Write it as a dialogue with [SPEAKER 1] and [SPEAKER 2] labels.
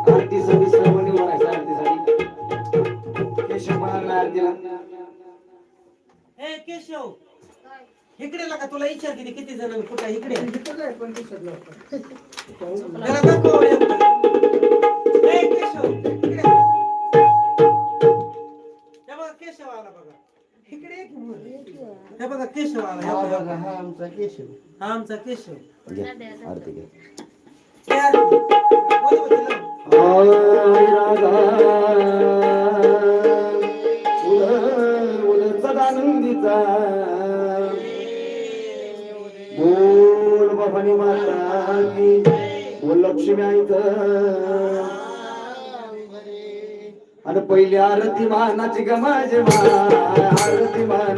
[SPEAKER 1] आरतीसाठी सर्वांनी म्हणायचं आरतीसाठी केशव म्हणाला आरतीला
[SPEAKER 2] ए केशव इकडे लागा तुला विचार किती जण कुठे इकडे त्याला दाखव ए केशव इकडे हे बघा केशव आला बघा इकडे हे बघा केशव आला
[SPEAKER 1] हा आमचा केशव
[SPEAKER 2] हा आमचा केशव
[SPEAKER 1] आरती घे सदानंदीचा बोल बाबानी माता की बोल लक्ष्मी आईचं आणि पहिली आरती मानाची ग माझे आरती मान